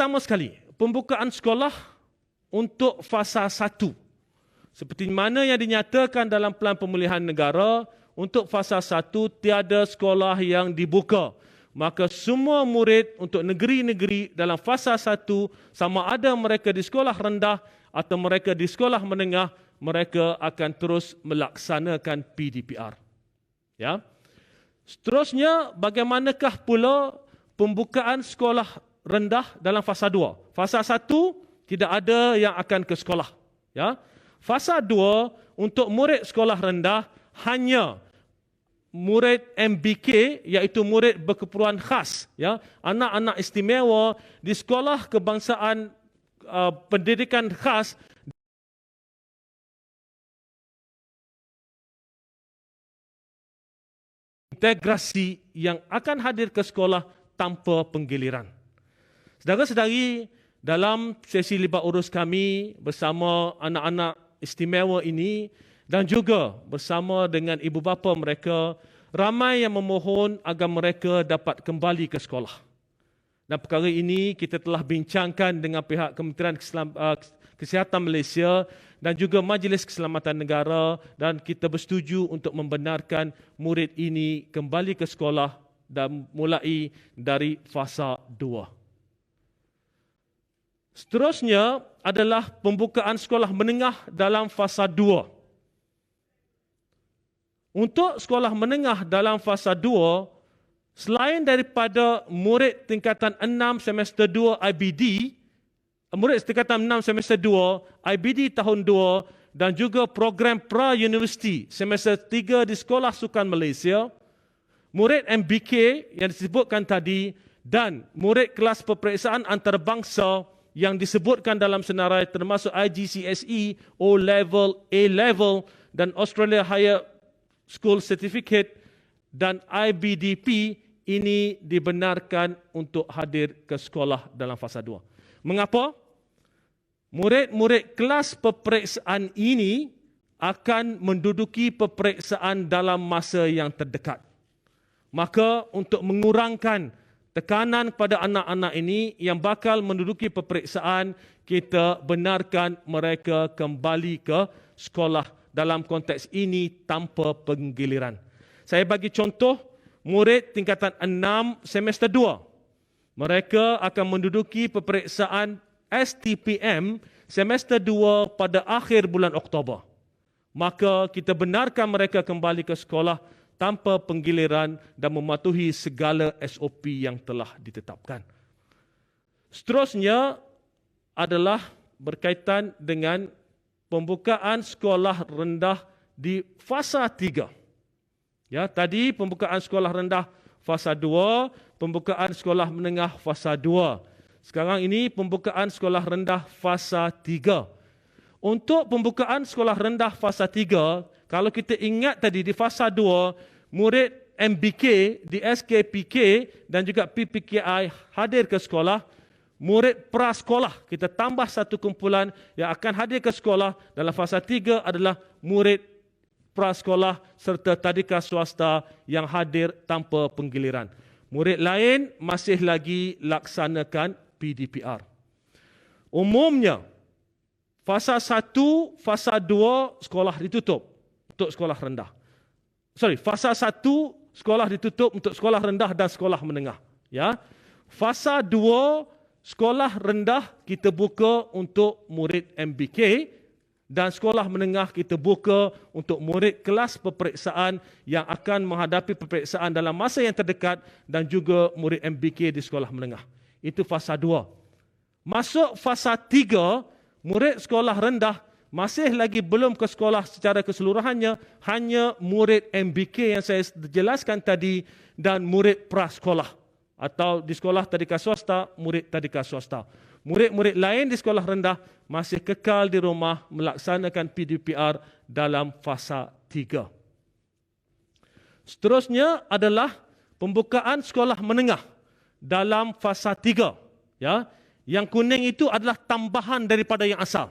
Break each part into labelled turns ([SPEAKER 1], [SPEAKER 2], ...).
[SPEAKER 1] Pertama sekali, pembukaan sekolah untuk fasa 1. Seperti mana yang dinyatakan dalam Pelan Pemulihan Negara, untuk fasa 1 tiada sekolah yang dibuka. Maka semua murid untuk negeri-negeri dalam fasa 1, sama ada mereka di sekolah rendah atau mereka di sekolah menengah, mereka akan terus melaksanakan PDPR. Ya. Seterusnya, bagaimanakah pula pembukaan sekolah rendah dalam fasa 2? Fasa 1 tidak ada yang akan ke sekolah. Ya. Fasa 2 untuk murid sekolah rendah hanya murid MBK, iaitu murid berkeperluan khas, ya, anak-anak istimewa di sekolah kebangsaan pendidikan khas integrasi yang akan hadir ke sekolah tanpa penggiliran. Saudara-saudari, dalam sesi libat urus kami bersama anak-anak istimewa ini dan juga bersama dengan ibu bapa mereka, ramai yang memohon agar mereka dapat kembali ke sekolah. Dan perkara ini kita telah bincangkan dengan pihak Kementerian Kesihatan Malaysia dan juga Majlis Keselamatan Negara, dan kita bersetuju untuk membenarkan murid ini kembali ke sekolah dan mulai dari fasa 2. Seterusnya adalah pembukaan sekolah menengah dalam fasa 2. Untuk sekolah menengah dalam fasa 2, selain daripada murid tingkatan 6 semester 2 IBD, murid tingkatan 6 semester 2 IBD tahun 2 dan juga program pra-universiti semester 3 di Sekolah Sukan Malaysia, murid MBK yang disebutkan tadi dan murid kelas peperiksaan antarabangsa yang disebutkan dalam senarai termasuk IGCSE, O-Level, A-Level dan Australia Higher School Certificate dan IBDP ini dibenarkan untuk hadir ke sekolah dalam fasa 2. Mengapa? Murid-murid kelas peperiksaan ini akan menduduki peperiksaan dalam masa yang terdekat. Maka untuk mengurangkan tekanan kepada anak-anak ini yang bakal menduduki peperiksaan, kita benarkan mereka kembali ke sekolah dalam konteks ini tanpa penggiliran. Saya bagi contoh, murid tingkatan 6 semester 2. Mereka akan menduduki peperiksaan STPM semester 2 pada akhir bulan Oktober. Maka kita benarkan mereka kembali ke sekolah tanpa penggiliran dan mematuhi segala SOP yang telah ditetapkan. Seterusnya adalah berkaitan dengan pembukaan sekolah rendah di fasa 3. Ya, tadi pembukaan sekolah rendah fasa 2, pembukaan sekolah menengah fasa 2. Sekarang ini pembukaan sekolah rendah fasa 3. Untuk pembukaan sekolah rendah fasa 3, kalau kita ingat tadi di fasa 2, murid MBK di SKPK dan juga PPKI hadir ke sekolah. Murid prasekolah, kita tambah satu kumpulan yang akan hadir ke sekolah dalam fasa 3 adalah murid prasekolah serta tadika swasta yang hadir tanpa penggiliran. Murid lain masih lagi laksanakan PDPR. Umumnya, fasa 1, fasa 2 sekolah ditutup untuk sekolah rendah. Fasa 1 sekolah ditutup untuk sekolah rendah dan sekolah menengah. Ya. Fasa 2 sekolah rendah kita buka untuk murid MBK dan sekolah menengah kita buka untuk murid kelas peperiksaan yang akan menghadapi peperiksaan dalam masa yang terdekat dan juga murid MBK di sekolah menengah. Itu fasa 2. Masuk fasa 3, murid sekolah rendah masih lagi belum ke sekolah secara keseluruhannya, hanya murid MBK yang saya jelaskan tadi dan murid prasekolah. Atau di sekolah tadika swasta, murid tadika swasta. Murid-murid lain di sekolah rendah masih kekal di rumah melaksanakan PDPR dalam fasa 3. Seterusnya adalah pembukaan sekolah menengah dalam fasa 3. Ya. Yang kuning itu adalah tambahan daripada yang asal.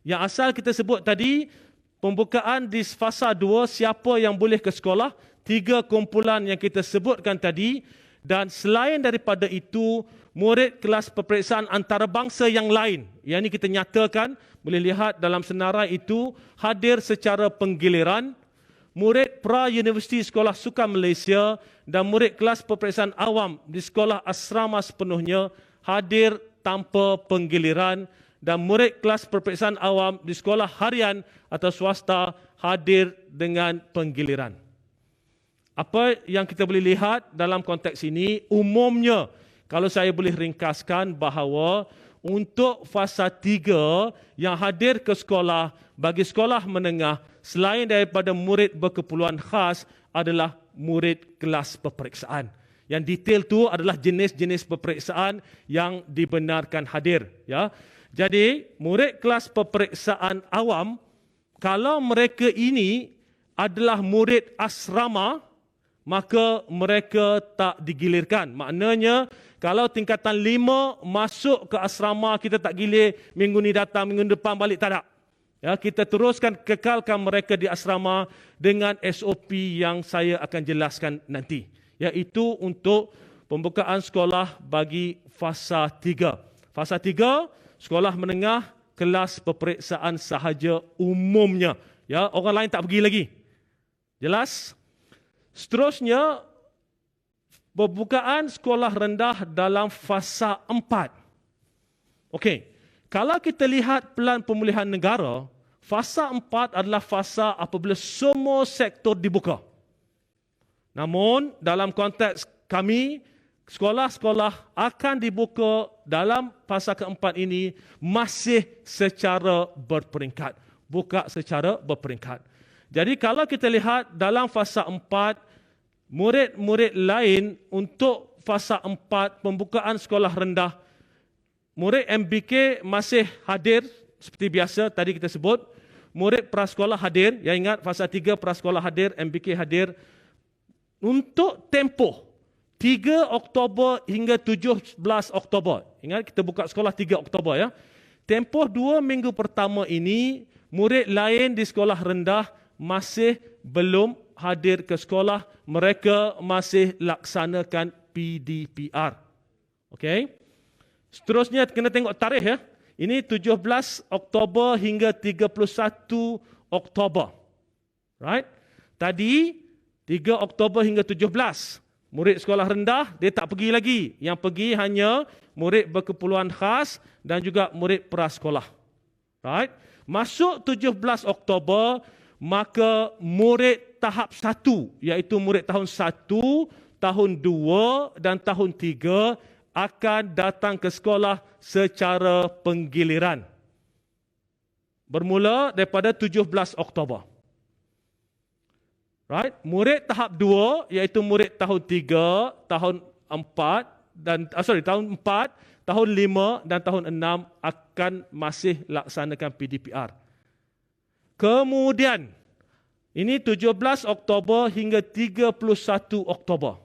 [SPEAKER 1] Yang asal kita sebut tadi, pembukaan di fasa 2, siapa yang boleh ke sekolah, 3 kumpulan yang kita sebutkan tadi. Dan selain daripada itu, murid kelas peperiksaan antarabangsa yang lain. Yang ini kita nyatakan, boleh lihat dalam senarai itu, hadir secara penggiliran, murid pra-universiti Sekolah Sukan Malaysia dan murid kelas peperiksaan awam di sekolah asrama sepenuhnya hadir tanpa penggiliran, dan murid kelas peperiksaan awam di sekolah harian atau swasta hadir dengan penggiliran. Apa yang kita boleh lihat dalam konteks ini, umumnya kalau saya boleh ringkaskan bahawa untuk fasa 3 yang hadir ke sekolah bagi sekolah menengah selain daripada murid berkeperluan khas adalah murid kelas peperiksaan. Yang detail tu adalah jenis-jenis peperiksaan yang dibenarkan hadir. Ya. Jadi, murid kelas peperiksaan awam, kalau mereka ini adalah murid asrama, maka mereka tak digilirkan. Maknanya, kalau tingkatan 5 masuk ke asrama, kita tak gilir minggu ni datang, minggu depan balik, tak ada. Ya, kita teruskan kekalkan mereka di asrama dengan SOP yang saya akan jelaskan nanti. Iaitu untuk pembukaan sekolah bagi fasa 3. Fasa 3, sekolah menengah, kelas peperiksaan sahaja umumnya. Ya, orang lain tak pergi lagi. Jelas? Seterusnya, pembukaan sekolah rendah dalam fasa 4. Okey. Kalau kita lihat pelan pemulihan negara, fasa 4 adalah fasa apabila semua sektor dibuka. Namun, dalam konteks kami, sekolah-sekolah akan dibuka dalam fasa keempat ini masih secara berperingkat. Buka secara berperingkat. Jadi, kalau kita lihat dalam fasa 4, murid-murid lain untuk fasa 4 pembukaan sekolah rendah, murid MBK masih hadir seperti biasa tadi kita sebut. Murid prasekolah hadir. Yang ingat fasa 3 prasekolah hadir, MBK hadir. Untuk tempoh 3 Oktober hingga 17 Oktober. Ingat kita buka sekolah 3 Oktober ya. Tempoh 2 minggu pertama ini, murid lain di sekolah rendah masih belum hadir ke sekolah. Mereka masih laksanakan PDPR. Okey. Seterusnya kena tengok tarikh ya. Ini 17 Oktober hingga 31 Oktober. Right? Tadi 3 Oktober hingga 17. Murid sekolah rendah dia tak pergi lagi. Yang pergi hanya murid berkeperluan khas dan juga murid prasekolah. Right? Masuk 17 Oktober, maka murid tahap 1 iaitu murid tahun 1, tahun 2 dan tahun 3 akan datang ke sekolah secara penggiliran. Bermula daripada 17 Oktober. Right? Murid tahap 2 iaitu murid tahun 3, tahun 4 dan tahun 4, tahun 5 dan tahun 6 akan masih laksanakan PDPR. Kemudian ini 17 Oktober hingga 31 Oktober.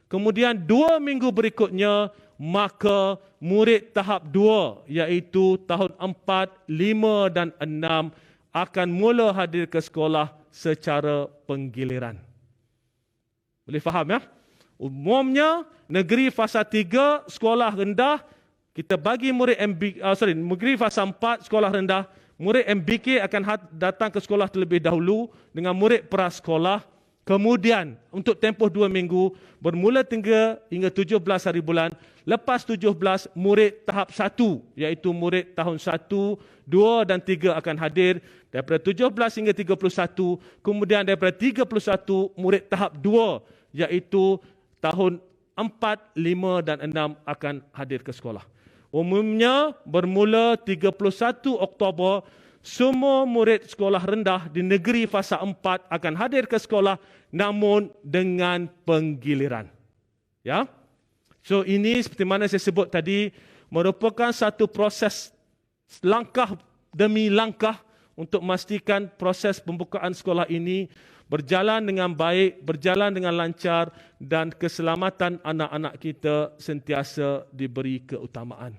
[SPEAKER 1] Kemudian 2 minggu berikutnya, maka murid tahap 2 iaitu tahun 4, 5 dan 6 akan mula hadir ke sekolah secara penggiliran. Boleh faham ya? Umumnya negeri fasa 3 sekolah rendah kita bagi murid negeri fasa 4 sekolah rendah, murid MBK akan datang ke sekolah terlebih dahulu dengan murid prasekolah. Kemudian untuk tempoh 2 minggu bermula 3 hingga 17 hari bulan. Lepas 17 murid tahap 1 iaitu murid tahun 1, 2 dan 3 akan hadir. Daripada 17 hingga 31. Kemudian daripada 31 murid tahap 2 iaitu tahun 4, 5 dan 6 akan hadir ke sekolah. Umumnya bermula 31 Oktober semua murid sekolah rendah di negeri fasa 4 akan hadir ke sekolah namun dengan penggiliran. Ya. So ini seperti mana saya sebut tadi merupakan satu proses langkah demi langkah untuk memastikan proses pembukaan sekolah ini berjalan dengan baik, berjalan dengan lancar dan keselamatan anak-anak kita sentiasa diberi keutamaan.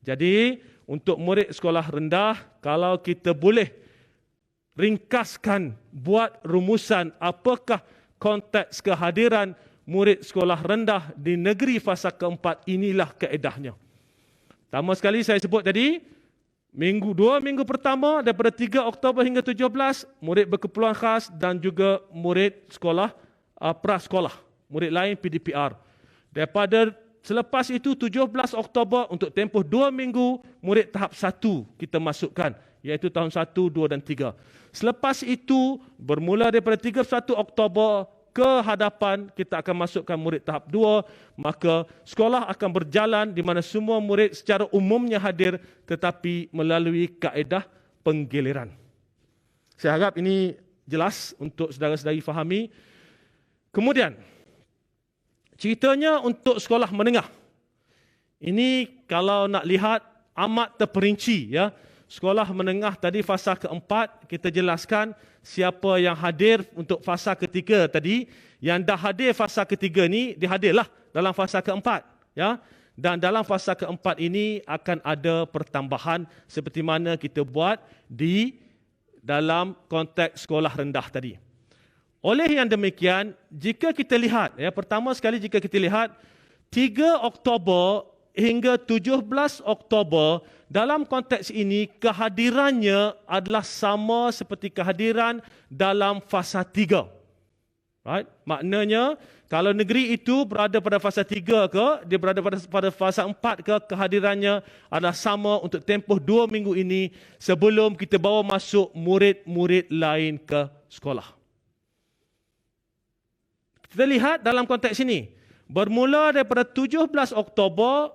[SPEAKER 1] Jadi, untuk murid sekolah rendah, kalau kita boleh ringkaskan, buat rumusan apakah konteks kehadiran murid sekolah rendah di negeri fasa keempat, inilah kaedahnya. Pertama sekali saya sebut tadi, 2 minggu pertama daripada 3 Oktober hingga 17, murid berkeperluan khas dan juga murid sekolah prasekolah, murid lain PDPR. Daripada selepas itu 17 Oktober untuk tempoh 2 minggu, murid tahap 1 kita masukkan, iaitu tahun 1, 2 dan 3. Selepas itu, bermula daripada 31 Oktober ke hadapan, kita akan masukkan murid tahap 2, maka sekolah akan berjalan di mana semua murid secara umumnya hadir tetapi melalui kaedah penggiliran. Saya harap ini jelas untuk saudara-saudari fahami. Kemudian, ceritanya untuk sekolah menengah. Ini kalau nak lihat amat terperinci, ya. Sekolah menengah tadi fasa keempat, kita jelaskan siapa yang hadir untuk fasa ketiga tadi. Yang dah hadir fasa ketiga ni, dia hadirlah dalam fasa keempat. Ya? Dan dalam fasa keempat ini akan ada pertambahan seperti mana kita buat di dalam konteks sekolah rendah tadi. Oleh yang demikian, jika kita lihat, ya, pertama sekali jika kita lihat, 3 Oktober hingga 17 Oktober, dalam konteks ini kehadirannya adalah sama seperti kehadiran dalam fasa 3. Right? Maknanya, kalau negeri itu berada pada fasa 3 ke, dia berada pada fasa 4 ke, kehadirannya adalah sama untuk tempoh 2 minggu ini sebelum kita bawa masuk murid-murid lain ke sekolah. Kita lihat dalam konteks ini, bermula daripada 17 Oktober,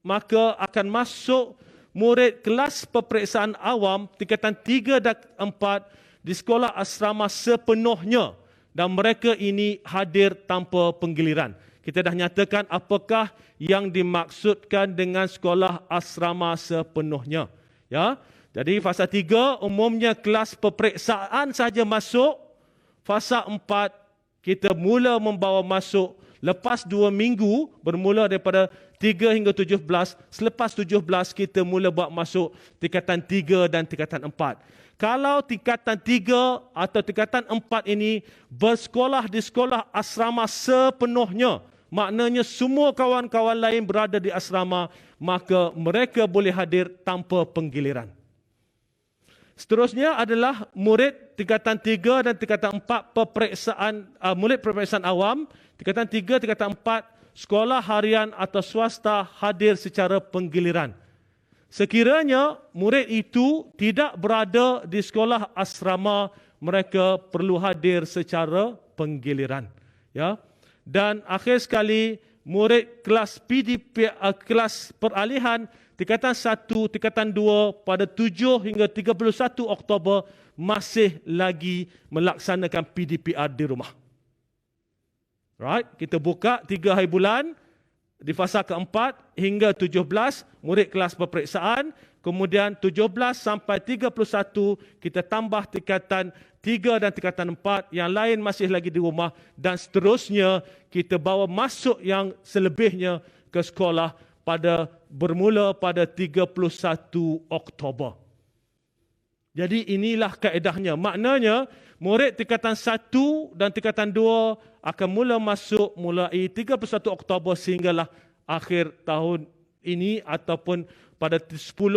[SPEAKER 1] maka akan masuk murid kelas peperiksaan awam tingkatan 3 dan 4 di sekolah asrama sepenuhnya, dan mereka ini hadir tanpa penggiliran. Kita dah nyatakan apakah yang dimaksudkan dengan sekolah asrama sepenuhnya. Ya, jadi fasa 3 umumnya kelas peperiksaan saja masuk. Fasa 4 kita mula membawa masuk lepas 2 minggu, bermula daripada 3 hingga 17. Selepas 17 kita mula buat masuk tingkatan 3 dan tingkatan 4. Kalau tingkatan 3 atau tingkatan 4 ini bersekolah di sekolah asrama sepenuhnya, maknanya semua kawan-kawan lain berada di asrama, maka mereka boleh hadir tanpa penggiliran. Seterusnya adalah murid tingkatan 3 dan tingkatan 4 murid peperiksaan awam, tingkatan 3, tingkatan 4, sekolah harian atau swasta hadir secara penggiliran. Sekiranya murid itu tidak berada di sekolah asrama, mereka perlu hadir secara penggiliran. Ya. Dan akhir sekali, murid kelas PDP, kelas peralihan, tingkatan 1, tingkatan 2 pada 7 hingga 31 Oktober masih lagi melaksanakan PDPR di rumah. Right? Kita buka 3 hari bulan di fasa keempat hingga 17 murid kelas peperiksaan, kemudian 17 sampai 31 kita tambah tingkatan 3 dan tingkatan 4, yang lain masih lagi di rumah, dan seterusnya kita bawa masuk yang selebihnya ke sekolah bermula pada 31 Oktober. Jadi inilah kaedahnya. Maknanya murid tingkatan 1 dan tingkatan 2 akan mula masuk mulai 31 Oktober sehinggalah akhir tahun ini ataupun pada 10